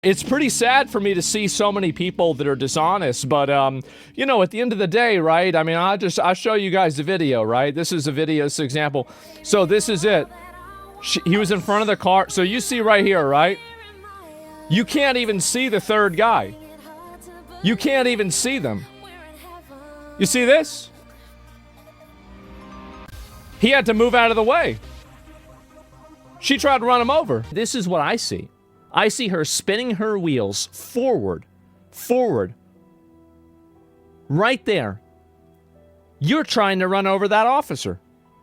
It's pretty sad for me to see so many people that are dishonest, but, you know, at the end of the day, right, I mean, I'll show you guys the video, right? This is a video, this example. So this is it. He was in front of the car. So you see right here, right? You can't even see the third guy. You can't even see them. You see this? He had to move out of the way. She tried to run him over. This is what I see. I see her spinning her wheels forward. Right there. You're trying to run over that officer.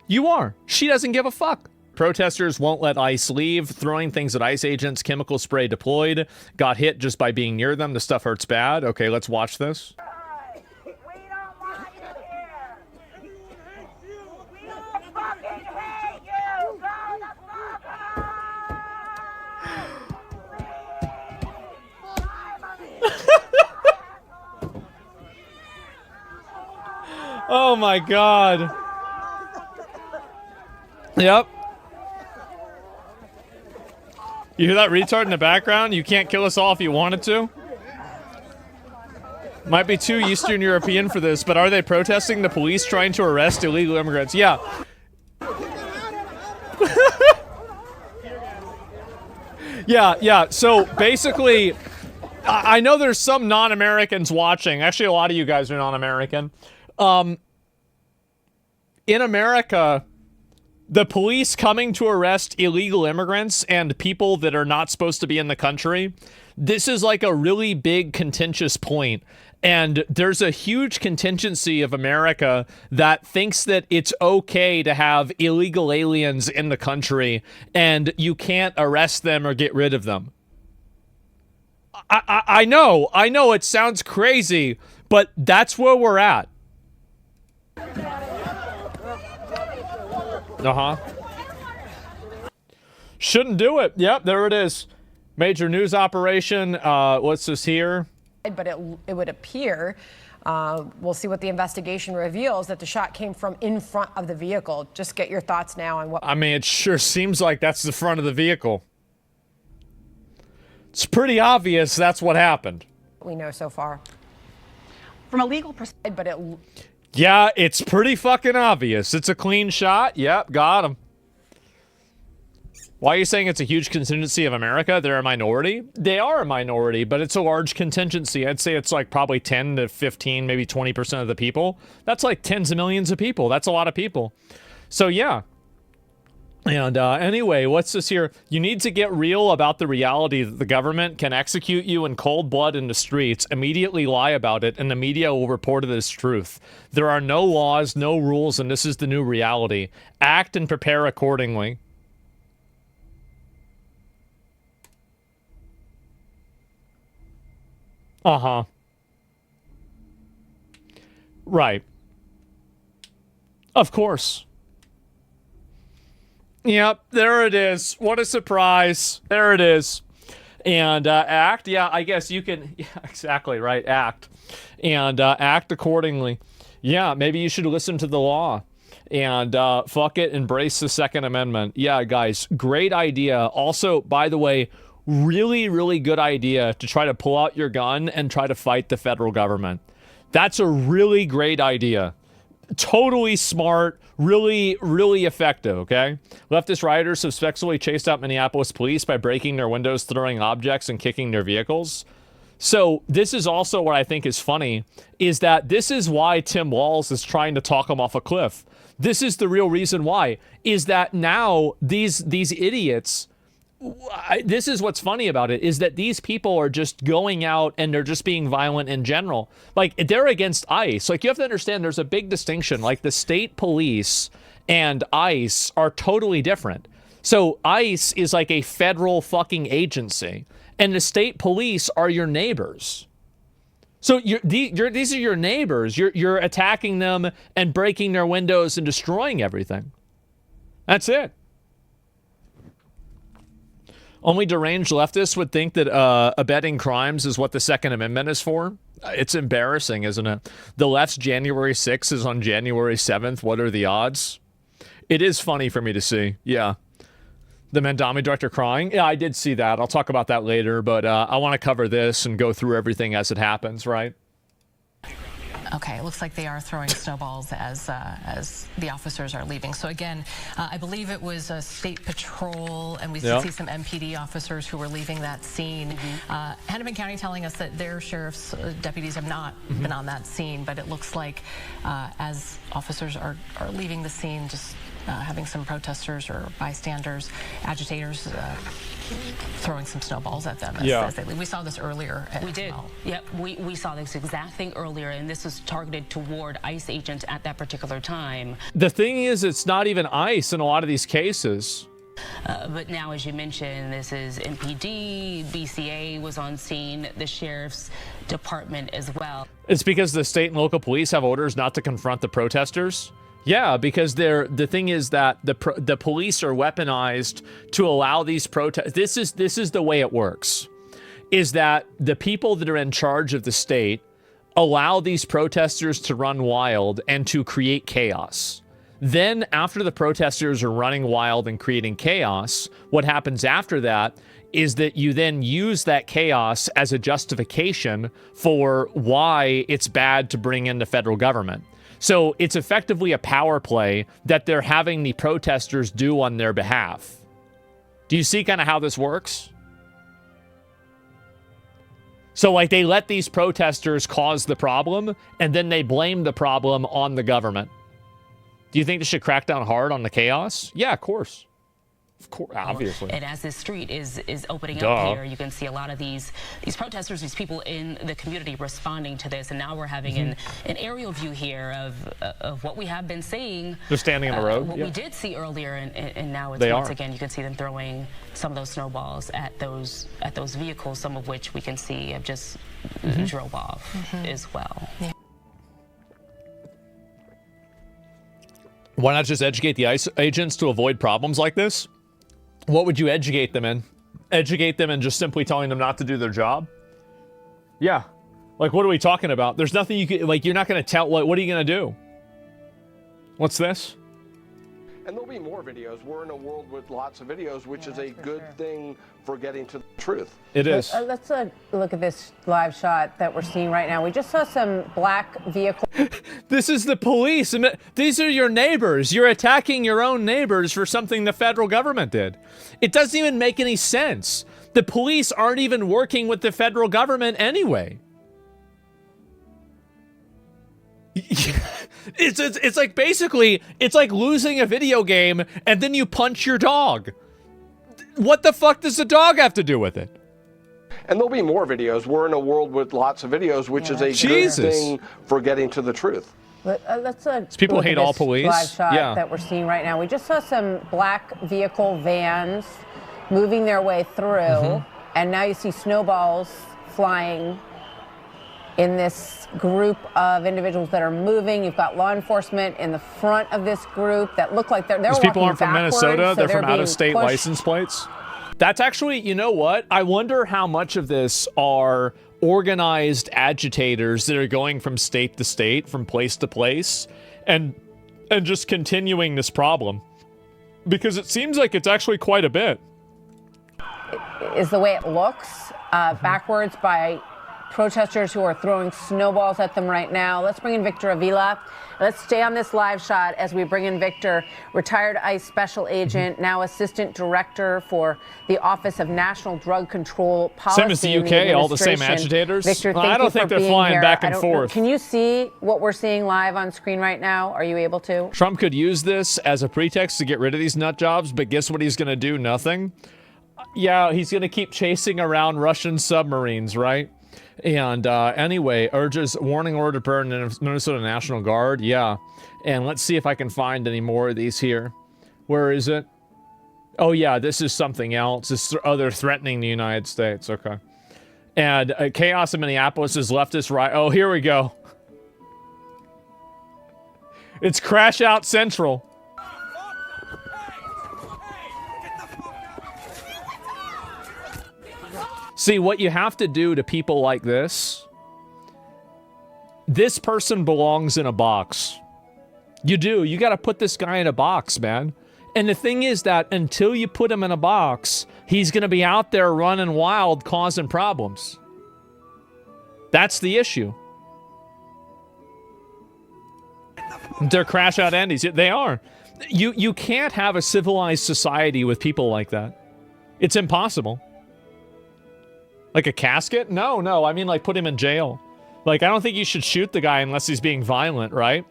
You are. She doesn't give a fuck. Protesters won't let ICE leave, throwing things at ICE agents, chemical spray deployed, got hit just by being near them. The stuff hurts bad. Okay, let's watch this. Oh my god. Yep. You hear that retard in the background? You can't kill us all if you wanted to. Might be too Eastern European for this, but are they protesting the police trying to arrest illegal immigrants? Yeah. Yeah. So basically, I know there's some non-Americans watching. Actually, a lot of you guys are non-American. In America, the police coming to arrest illegal immigrants and people that are not supposed to be in the country, this is like a really big contentious point. And there's a huge contingency of America that thinks that it's okay to have illegal aliens in the country and you can't arrest them or get rid of them. I know it sounds crazy, but that's where we're at. Shouldn't do it. Yep, there it is. Major news operation. What's this here? But it would appear, we'll see what the investigation reveals, that the shot came from in front of the vehicle. Just get your thoughts now on what... I mean, it sure seems like that's the front of the vehicle. It's pretty obvious that's what happened. We know so far. From a legal perspective, but it... Yeah, it's pretty fucking obvious. It's a clean shot. Yep, got him. Why are you saying it's a huge contingency of America? They're a minority? They are a minority, but it's a large contingency. I'd say it's like probably 10 to 15, maybe 20% of the people. That's like tens of millions of people. That's a lot of people. So yeah. And anyway, what's this here? You need to get real about the reality that the government can execute you in cold blood in the streets, immediately lie about it, and the media will report it as truth. There are no laws, no rules, and this is the new reality. Act and prepare accordingly. Right. Of course. Yep, there it is. What a surprise. There it is. And act, yeah, I guess you can, yeah, exactly, right, act. And act accordingly. Yeah, maybe you should listen to the law. And fuck it, embrace the Second Amendment. Yeah, guys, great idea. Also, by the way, really, really good idea to try to pull out your gun and try to fight the federal government. That's a really great idea. Totally smart, really, really effective, okay? Leftist rioters successfully chased out Minneapolis police by breaking their windows, throwing objects, and kicking their vehicles. So this is also what I think is funny, is that this is why Tim Walz is trying to talk him off a cliff. This is the real reason why, is that now these idiots... this is what's funny about it, is that these people are just going out and they're just being violent in general. Like, they're against ICE. Like, you have to understand there's a big distinction. Like, the state police and ICE are totally different. So ICE is like a federal fucking agency, and the state police are your neighbors. So these are your neighbors. You're attacking them and breaking their windows and destroying everything. That's it. Only deranged leftists would think that abetting crimes is what the Second Amendment is for. It's embarrassing, isn't it? The left's January 6th is on January 7th. What are the odds? It is funny for me to see. Yeah. The Mandami director crying? Yeah, I did see that. I'll talk about that later, but I want to cover this and go through everything as it happens, right? Okay, it looks like they are throwing snowballs as the officers are leaving. So again, I believe it was a state patrol, and we see some MPD officers who were leaving that scene. Hennepin County telling us that their sheriff's deputies have not been on that scene, but it looks like as officers are leaving the scene, just having some protesters or bystanders, agitators throwing some snowballs at them as they leave. We saw this earlier. We did. Well. Yep, we saw this exact thing earlier, and this was targeted toward ICE agents at that particular time. The thing is, it's not even ICE in a lot of these cases. But now, as you mentioned, this is MPD, BCA was on scene, the sheriff's department as well. It's because the state and local police have orders not to confront the protesters. Yeah, because the thing is that the police are weaponized to allow these protests. This is the way it works, is that the people that are in charge of the state allow these protesters to run wild and to create chaos. Then after the protesters are running wild and creating chaos, what happens after that is that you then use that chaos as a justification for why it's bad to bring in the federal government. So it's effectively a power play that they're having the protesters do on their behalf. Do you see kind of how this works? So like they let these protesters cause the problem, and then they blame the problem on the government. Do you think they should crack down hard on the chaos? Yeah, of course. Of course, obviously. And as this street is opening up here, you can see a lot of these protesters, these people in the community responding to this. And now we're having an aerial view here of what we have been seeing. They're standing on the road. What we did see earlier, and now it's once again you can see them throwing some of those snowballs at those vehicles, some of which we can see have just drove off as well. Yeah. Why not just educate the ICE agents to avoid problems like this? What would you educate them in? Educate them in just simply telling them not to do their job? Yeah. Like, what are we talking about? There's nothing you can, like, you're not going to tell, what are you going to do? What's this? And there'll be more videos. We're in a world with lots of videos, which is a good thing for getting to the truth. It is. Let's look at this live shot that we're seeing right now. We just saw some black vehicles. This is the police. These are your neighbors. You're attacking your own neighbors for something the federal government did. It doesn't even make any sense. The police aren't even working with the federal government anyway. It's like basically, it's like losing a video game and then you punch your dog. What the fuck does the dog have to do with it? And there'll be more videos. We're in a world with lots of videos, which is a good thing for getting to the truth. Let's people look hate at all this police. Live shot that we're seeing right now. We just saw some black vehicle vans moving their way through, and now you see snowballs flying in this group of individuals that are moving. You've got law enforcement in the front of this group that look like they're These people aren't from backwards, Minnesota. so they're from out-of-state pushed. license plates. That's actually, you know what? I wonder how much of this are organized agitators that are going from state to state, from place to place, and just continuing this problem. Because it seems like it's actually quite a bit. Is the way it looks, backwards by protesters who are throwing snowballs at them right now. Let's bring in Victor Avila. Let's stay on this live shot as we bring in Victor, retired ICE special agent, now assistant director for the Office of National Drug Control Policy. Same as the UK, all the same agitators. Victor, thank I don't think they're flying here. back and forth. Can you see what we're seeing live on screen right now? Are you able to? Trump could use this as a pretext to get rid of these nut jobs, but guess what he's going to do? Nothing. Yeah, he's going to keep chasing around Russian submarines, right? And anyway, urges warning order to burn in Minnesota National Guard. Yeah. And let's see if I can find any more of these here. Where is it? Oh, yeah, this is something else. This they're threatening the United States. Okay. And chaos in Minneapolis is leftist right. Oh, here we go. It's Crash Out Central. See, what you have to do to people like this person belongs in a box. You do. You got to put this guy in a box, man. And the thing is that until you put him in a box, he's going to be out there running wild, causing problems. That's the issue. They're crash out Andes. They are. You can't have a civilized society with people like that. It's impossible. Like a casket? No. I mean, like, put him in jail. Like, I don't think you should shoot the guy unless he's being violent, right?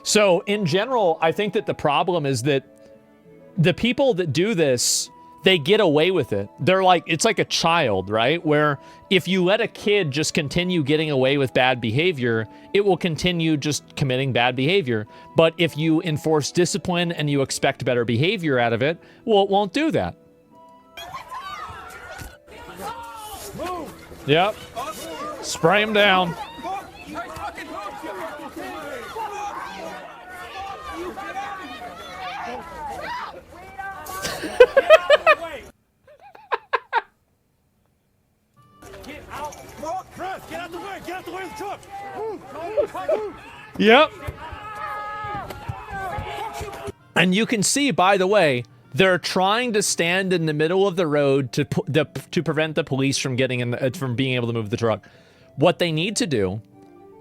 So, in general, I think that the problem is that the people that do this, they get away with it. They're like, it's like a child, right? Where if you let a kid just continue getting away with bad behavior, it will continue just committing bad behavior. But if you enforce discipline and you expect better behavior out of it, well, it won't do that. Yep. Spray him down. Get out the way! Get out the way of the truck! Yep. And you can see, by the way, they're trying to stand in the middle of the road to prevent the police from getting in from being able to move the truck. What they need to do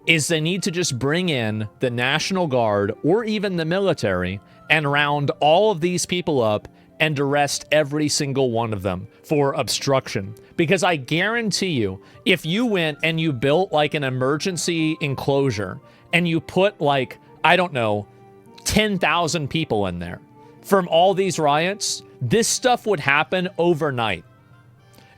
is they need to just bring in the National Guard or even the military and round all of these people up and arrest every single one of them for obstruction. Because I guarantee you, if you went and you built like an emergency enclosure and you put like, I don't know, 10,000 people in there from all these riots, this stuff would happen overnight.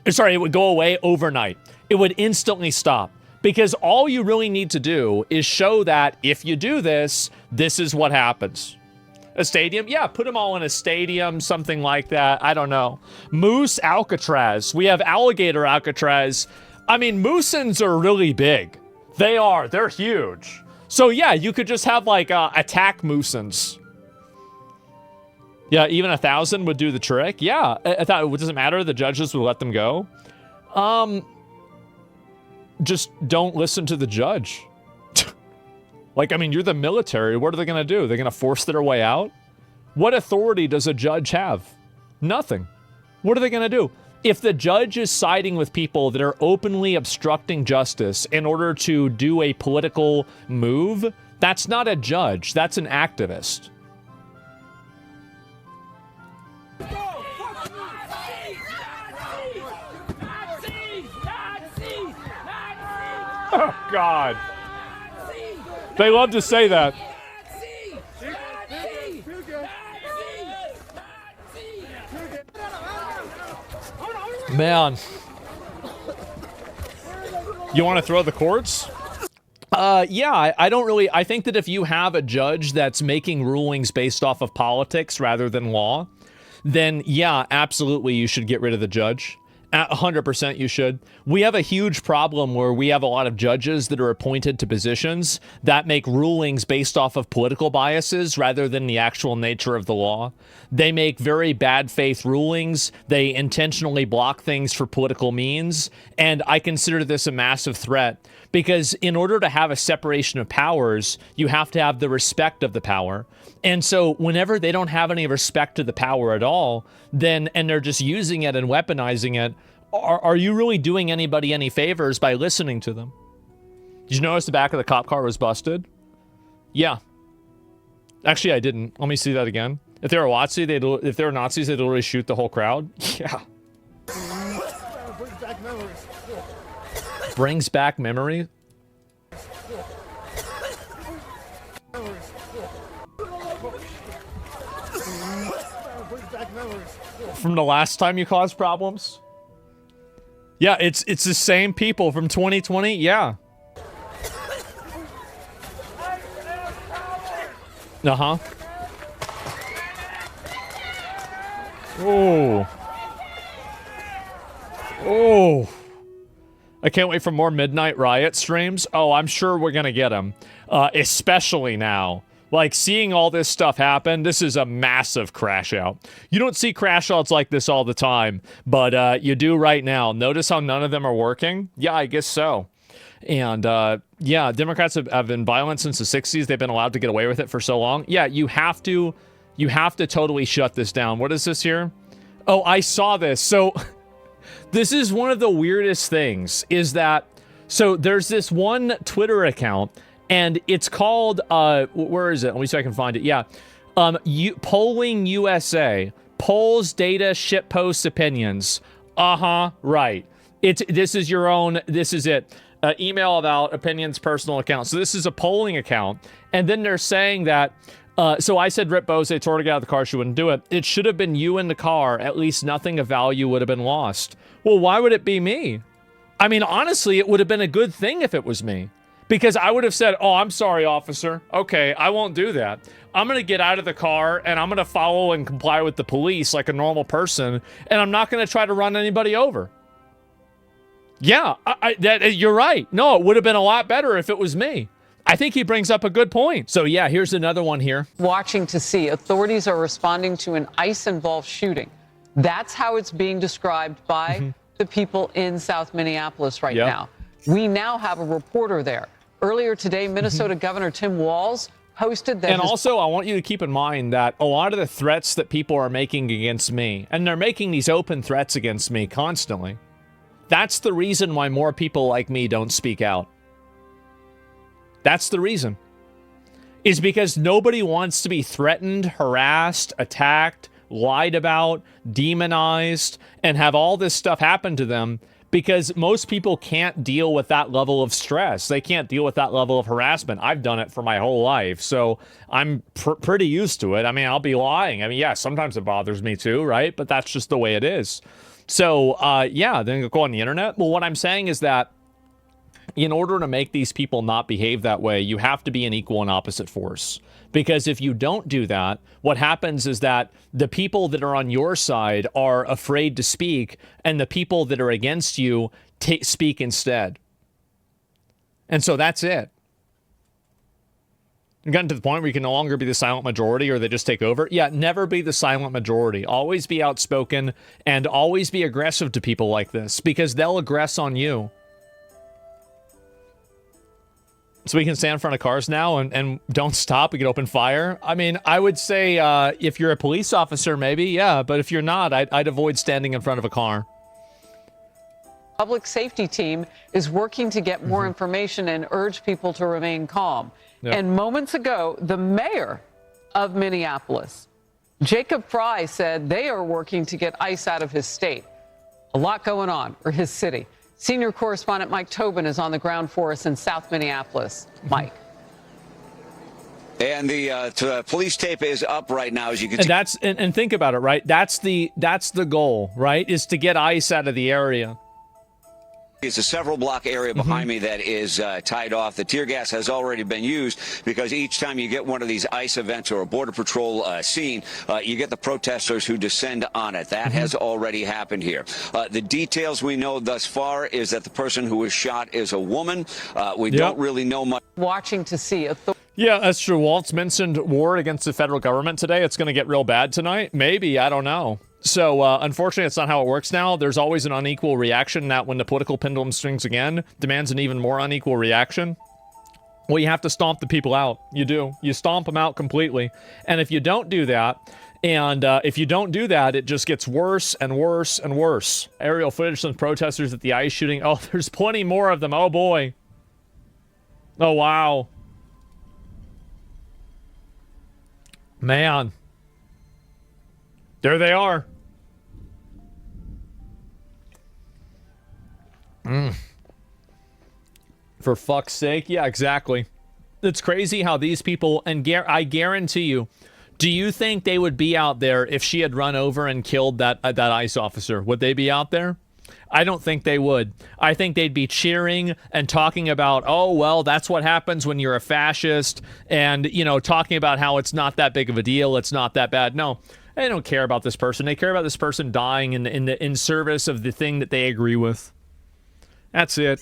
Sorry, it would go away overnight. It would instantly stop. Because all you really need to do is show that if you do this, this is what happens. A stadium? Yeah, put them all in a stadium, something like that. I don't know. Moose Alcatraz. We have alligator Alcatraz. I mean, moosins are really big. They are. They're huge. So yeah, you could just have like attack moosins. Yeah, even 1,000 would do the trick. Yeah, I thought it doesn't matter. The judges would let them go. Just don't listen to the judge. Like, I mean, you're the military. What are they going to do? They're going to force their way out? What authority does a judge have? Nothing. What are they going to do? If the judge is siding with people that are openly obstructing justice in order to do a political move, that's not a judge. That's an activist. Oh, God. They love to say that. Man. You want to throw the courts? Yeah, I don't really... I think that if you have a judge that's making rulings based off of politics rather than law, then yeah, absolutely you should get rid of the judge. 100% you should. We have a huge problem where we have a lot of judges that are appointed to positions that make rulings based off of political biases rather than the actual nature of the law. They make very bad faith rulings. They intentionally block things for political means. And I consider this a massive threat because in order to have a separation of powers, you have to have the respect of the power. And so whenever they don't have any respect to the power at all, then, and they're just using it and weaponizing it, are you really doing anybody any favors by listening to them? Did you notice the back of the cop car was busted? Yeah. Actually, I didn't. Let me see that again. If they were Nazi, they'd literally shoot the whole crowd. Yeah. Brings back memory. From the last time you caused problems? Yeah, it's the same people from 2020. Yeah. Uh-huh. Oh. Oh. I can't wait for more Midnight Riot streams. Oh, I'm sure we're gonna get them. Especially now. Like, seeing all this stuff happen, this is a massive crash out. You don't see crash outs like this all the time, but you do right now. Notice how none of them are working? Yeah, I guess so. And, yeah, Democrats have been violent since the 60s. They've been allowed to get away with it for so long. Yeah, you have to You have to totally shut this down. What is this here? Oh, I saw this. So this is one of the weirdest things is that, so there's this one Twitter account and it's called, where is it? Let me see if I can find it. Yeah. Polling USA, polls, data, shit posts, opinions. Right. This is your own, this is it. Email about opinions, personal account. So this is a polling account. And then they're saying that, so I said, Rip Bose, told her to get out of the car. She wouldn't do it. It should have been you in the car. At least nothing of value would have been lost. Well, why would it be me? I mean, honestly, it would have been a good thing if it was me. Because I would have said, oh, I'm sorry, officer. Okay, I won't do that. I'm going to get out of the car and I'm going to follow and comply with the police like a normal person. And I'm not going to try to run anybody over. Yeah, you're right. No, it would have been a lot better if it was me. I think he brings up a good point. So yeah, here's another one here. Watching to see authorities are responding to an ICE-involved shooting. That's how it's being described by the people in South Minneapolis right now. We now have a reporter there. Earlier today, Minnesota Governor Tim Walz posted that. And also, I want you to keep in mind that a lot of the threats that people are making against me, and they're making these open threats against me constantly, that's the reason why more people like me don't speak out. That's the reason. Is because nobody wants to be threatened, harassed, attacked, lied about, demonized, and have all this stuff happen to them because most people can't deal with that level of stress. They can't deal with that level of harassment. I've done it for my whole life, so I'm pretty used to it. I mean, I'll be lying. I mean, yeah, sometimes it bothers me too, right? But that's just the way it is. So, yeah, then go on the internet. Well, what I'm saying is that in order to make these people not behave that way, you have to be an equal and opposite force. Because if you don't do that, what happens is that the people that are on your side are afraid to speak, and the people that are against you speak instead. And so that's it. You've gotten to the point where you can no longer be the silent majority or they just take over. Yeah, never be the silent majority. Always be outspoken and always be aggressive to people like this because they'll aggress on you. So we can stand in front of cars now and don't stop. We can open fire. I mean, I would say if you're a police officer, maybe, yeah. But if you're not, I'd avoid standing in front of a car. Public safety team is working to get more information and urge people to remain calm. Yep. And moments ago, the mayor of Minneapolis, Jacob Fry, said they are working to get ICE out of his state. A lot going on, or his city. Senior correspondent Mike Tobin is on the ground for us in South Minneapolis. Mike. And the police tape is up right now, as you can see. And think about it, right? That's the goal, right? Is to get ICE out of the area. It's a several block area behind me that is tied off. The tear gas has already been used because each time you get one of these ICE events or a Border Patrol scene, you get the protesters who descend on it. That has already happened here. The details we know thus far is that the person who was shot is a woman. We don't really know much. Watching to see. Yeah, that's true. Waltz mentioned war against the federal government today. It's going to get real bad tonight. Maybe. I don't know. So, unfortunately, it's not how it works now. There's always an unequal reaction that when the political pendulum swings again, demands an even more unequal reaction. Well, you have to stomp the people out. You do. You stomp them out completely. And if you don't do that, it just gets worse and worse and worse. Aerial footage from protesters at the ICE shooting. Oh, there's plenty more of them. Oh, boy. Oh, wow. Man. There they are. For fuck's sake. Yeah, exactly. It's crazy how these people, and I guarantee you, do you think they would be out there if she had run over and killed that ICE officer? Would they be out there? I don't think they would. I think they'd be cheering and talking about, oh, well, that's what happens when you're a fascist, and, you know, talking about how it's not that big of a deal, it's not that bad. No, they don't care about this person. They care about this person dying in service of the thing that they agree with. That's it.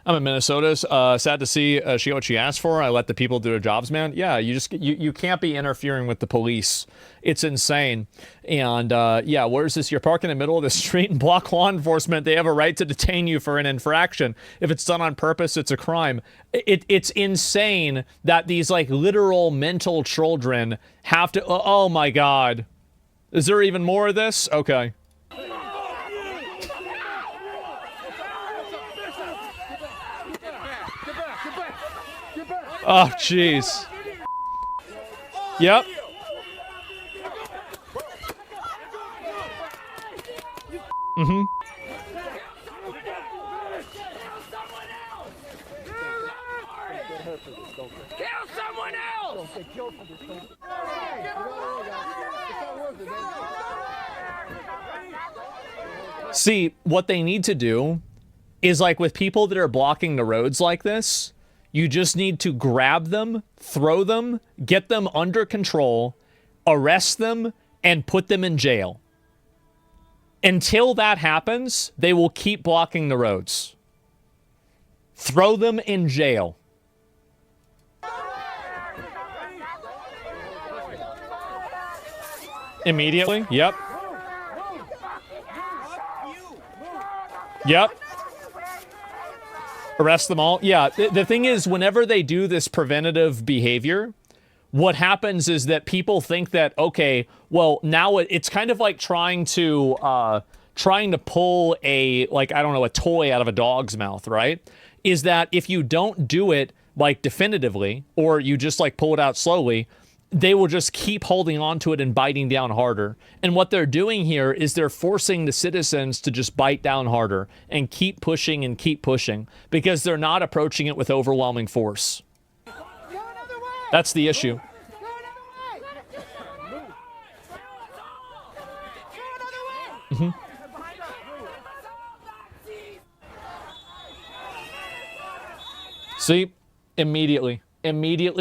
I'm in Minnesota. Sad to see she got what she asked for. I let the people do their jobs, man. Yeah, you can't be interfering with the police. It's insane. And yeah, where's this? You're parking in the middle of the street and block law enforcement. They have a right to detain you for an infraction. If it's done on purpose, it's a crime. It's insane that these like literal mental children have to. Oh my God. Is there even more of this? Okay. Oh, jeez. Yep. Mm-hmm. Kill someone else! See, what they need to do is like with people that are blocking the roads like this, you just need to grab them, throw them, get them under control, arrest them, and put them in jail. Until that happens, they will keep blocking the roads. Throw them in jail. Immediately? Yep. Yep. Arrest them all. Yeah, the thing is, whenever they do this preventative behavior, what happens is that people think that, okay, well, now it's kind of like trying to pull a, like, I don't know, a toy out of a dog's mouth, right? Is that if you don't do it, like, definitively, or you just, like, pull it out slowly, they will just keep holding on to it and biting down harder. And what they're doing here is they're forcing the citizens to just bite down harder and keep pushing because they're not approaching it with overwhelming force. That's the issue. Mm-hmm. See, immediately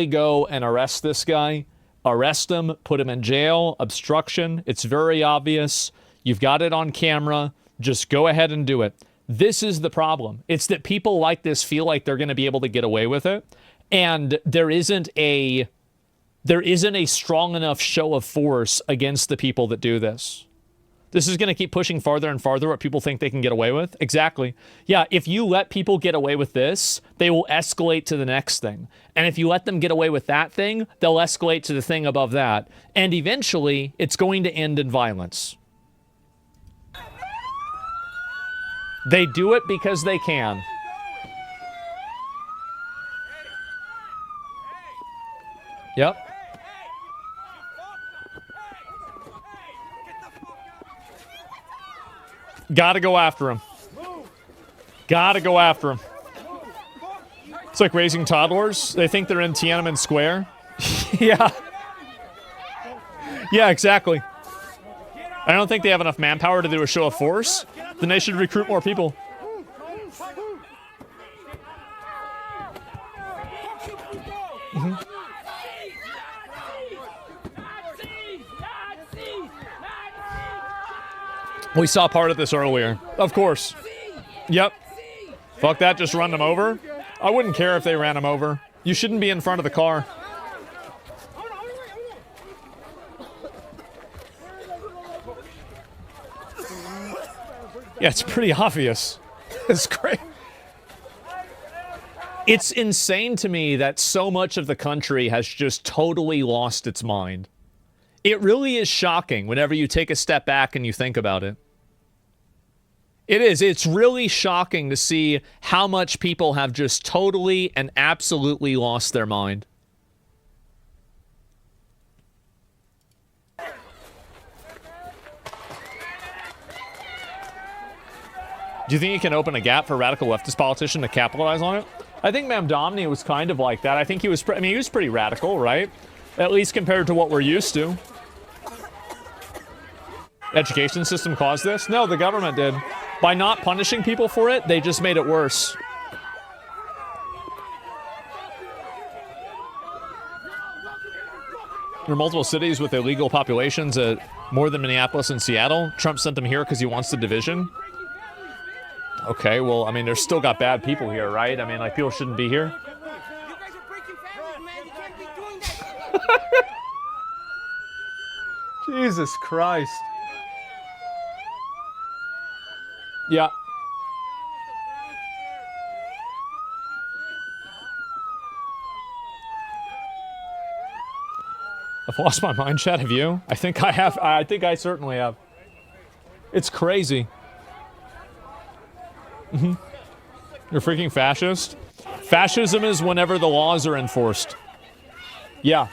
go and arrest this guy. Arrest him, put him in jail, obstruction. It's very obvious. You've got it on camera. Just go ahead and do it. This is the problem. It's that people like this feel like they're going to be able to get away with it. And there isn't a strong enough show of force against the people that do this. This is going to keep pushing farther and farther what people think they can get away with. Exactly. Yeah, if you let people get away with this, they will escalate to the next thing. And if you let them get away with that thing, they'll escalate to the thing above that. And eventually, it's going to end in violence. They do it because they can. Yep. Gotta go after him. Gotta go after him. It's like raising toddlers. They think they're in Tiananmen Square. Yeah. Yeah, exactly. I don't think they have enough manpower to do a show of force. Then they should recruit more people. Mm-hmm. We saw part of this earlier. Of course. Yep. Fuck that, just run them over. I wouldn't care if they ran them over. You shouldn't be in front of the car. Yeah, it's pretty obvious. It's great. It's insane to me that so much of the country has just totally lost its mind. It really is shocking whenever you take a step back and you think about it. It is. It's really shocking to see how much people have just totally and absolutely lost their mind. Do you think you can open a gap for a radical leftist politician to capitalize on it? I think Mamdomni was kind of like that. I think he was, he was pretty radical, right? At least compared to what we're used to. Education system caused this? No, the government did. By not punishing people for it, they just made it worse. There are multiple cities with illegal populations more than Minneapolis and Seattle. Trump sent them here because he wants the division. Okay, well, I mean, there's still got bad people here, right? I mean, like, people shouldn't be here. You guys are breaking families, man. You can't be doing that. Jesus Christ. Yeah. I've lost my mind, Chad. Have you? I think I have. I think I certainly have. It's crazy. You're freaking fascist? Fascism is whenever the laws are enforced. Yeah.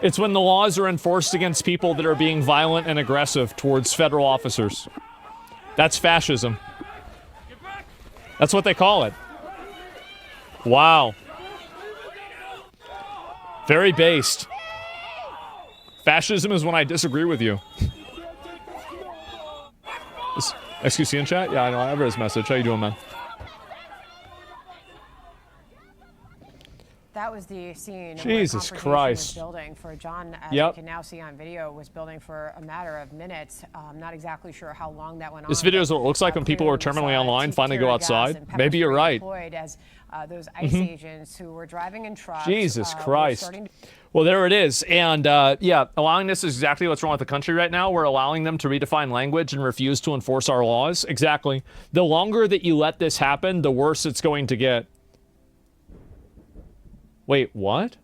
It's when the laws are enforced against people that are being violent and aggressive towards federal officers. That's fascism. That's what they call it. Wow. Very based. Fascism is when I disagree with you. XQC in chat? Yeah, I know. I have his message. How you doing, man? That was the scene. Jesus Christ. Was building for John, as yep. you can now see on video, was building for a matter of minutes. I'm not exactly sure how long that went on. This video is what it looks like when people are terminally online, finally go outside. Maybe you're right. As those ICE agents who were driving in trucks. Jesus Christ. Well, there it is. And yeah, allowing this is exactly what's wrong with the country right now. We're allowing them to redefine language and refuse to enforce our laws. Exactly. The longer that you let this happen, the worse it's going to get. Wait, what?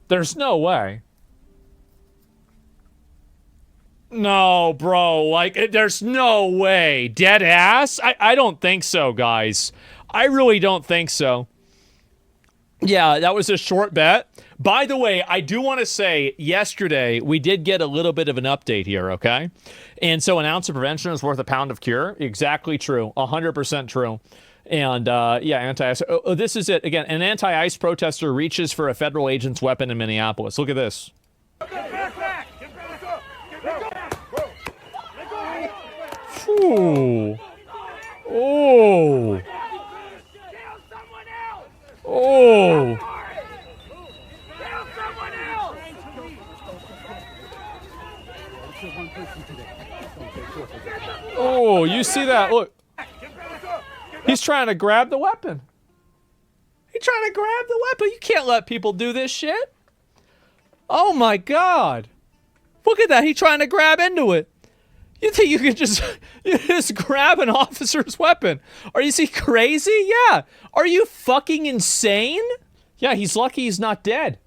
There's no way. No, bro, like, there's no way. Dead ass? I don't think so, guys. I really don't think so. Yeah, that was a short bet. By the way, I do want to say, yesterday, we did get a little bit of an update here, okay? And so an ounce of prevention is worth a pound of cure. Exactly true. 100% true. And, yeah, anti-ICE. Oh, this is it. Again, an anti-ICE protester reaches for a federal agent's weapon in Minneapolis. Look at this. Ooh. Oh. Oh. Oh, you see that? Look. He's trying to grab the weapon. He's trying to grab the weapon. You can't let people do this shit. Oh my God. Look at that. He's trying to grab into it. You think you could just grab an officer's weapon? Are you crazy? Yeah. Are you fucking insane? Yeah, he's lucky he's not dead.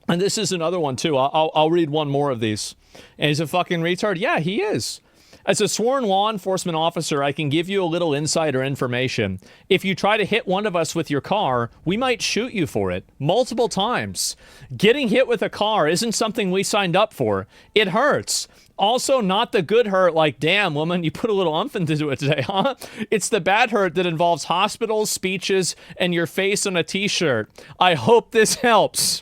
And this is another one too. I'll read one more of these. And he's a fucking retard? Yeah, he is. As a sworn law enforcement officer, I can give you a little insider information. If you try to hit one of us with your car, we might shoot you for it. Multiple times. Getting hit with a car isn't something we signed up for. It hurts. Also, not the good hurt like, damn, woman, you put a little umph into it today, huh? It's the bad hurt that involves hospitals, speeches, and your face on a t-shirt. I hope this helps.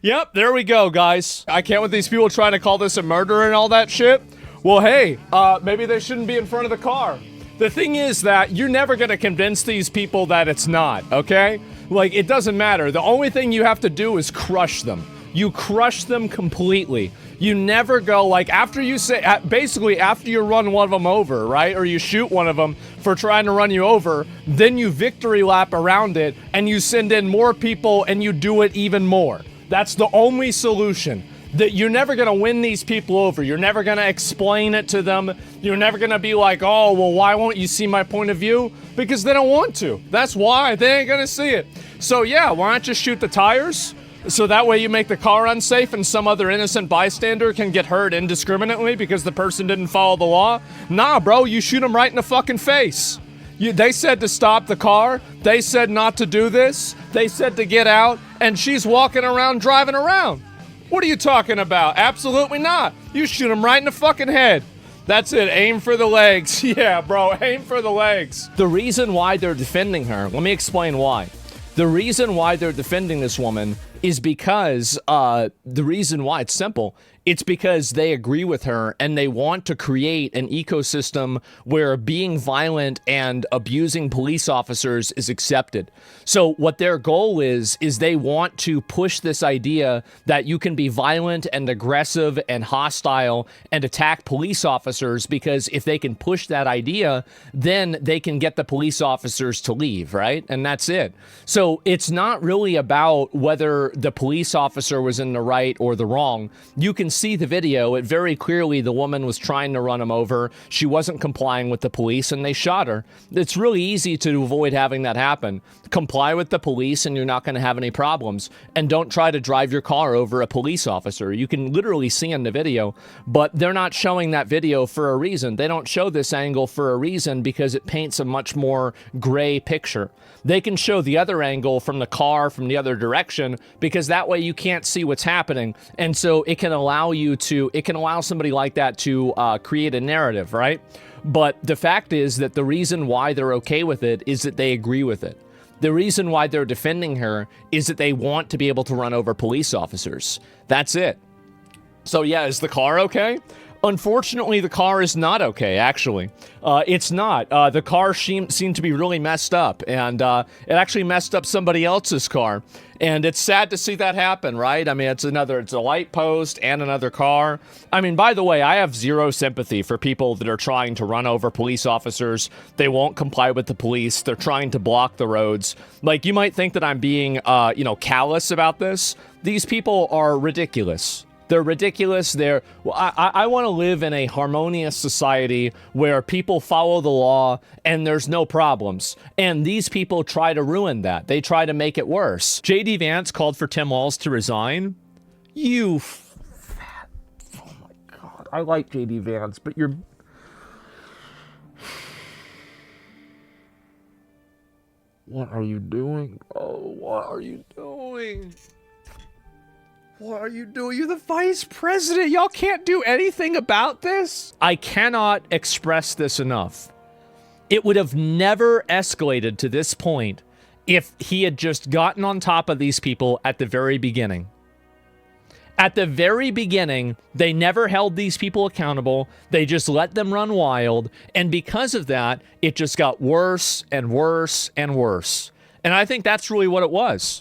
Yep, there we go, guys. I can't with these people trying to call this a murder and all that shit. Well, hey, maybe they shouldn't be in front of the car. The thing is that you're never going to convince these people that it's not, okay? Like, it doesn't matter. The only thing you have to do is crush them. You crush them completely. You never go, like, after you say, basically after you run one of them over, right? Or you shoot one of them for trying to run you over, then you victory lap around it and you send in more people and you do it even more. That's the only solution. That you're never going to win these people over. You're never going to explain it to them. You're never going to be like, oh, well, why won't you see my point of view? Because they don't want to. That's why. They ain't going to see it. So, yeah, why not just shoot the tires? So that way you make the car unsafe and some other innocent bystander can get hurt indiscriminately because the person didn't follow the law? Nah, bro, you shoot them right in the fucking face. They said to stop the car. They said not to do this. They said to get out. And she's walking around, driving around. What are you talking about? Absolutely not. You shoot him right in the fucking head. That's it. Aim for the legs. Yeah, bro. Aim for the legs. The reason why they're defending her, let me explain why. The reason why they're defending this woman is because, the reason why, it's simple, It's because they agree with her and they want to create an ecosystem where being violent and abusing police officers is accepted. So what their goal is they want to push this idea that you can be violent and aggressive and hostile and attack police officers, because if they can push that idea, then they can get the police officers to leave, right? And that's it. So it's not really about whether the police officer was in the right or the wrong. You can see the video. It very clearly, the woman was trying to run him over. She wasn't complying with the police and they shot her. It's really easy to avoid having that happen. Comply with the police and you're not going to have any problems. And don't try to drive your car over a police officer. You can literally see in the video, but they're not showing that video for a reason. They don't show this angle for a reason because it paints a much more gray picture. They can show the other angle from the car from the other direction because that way you can't see what's happening. And so it can allow somebody like that to create a narrative, right? But the fact is that the reason why they're okay with it is that they agree with it. The reason why they're defending her is that they want to be able to run over police officers. That's it. So yeah, is the car okay? Unfortunately, the car is not okay, actually. It's not. The car seemed to be really messed up, and it actually messed up somebody else's car. And it's sad to see that happen, right? I mean, it's a light post and another car. I mean, by the way, I have zero sympathy for people that are trying to run over police officers. They won't comply with the police. They're trying to block the roads. Like, you might think that I'm being, callous about this. These people are ridiculous. They're ridiculous. I want to live in a harmonious society where people follow the law and there's no problems. And these people try to ruin that. They try to make it worse. J.D. Vance called for Tim Walz to resign. You fat... Oh my God. I like J.D. Vance, but you're... What are you doing? Oh, what are you doing? What are you doing? You're the vice president. Y'all can't do anything about this? I cannot express this enough. It would have never escalated to this point if he had just gotten on top of these people at the very beginning. At the very beginning, they never held these people accountable. They just let them run wild. And because of that, it just got worse and worse and worse. And I think that's really what it was.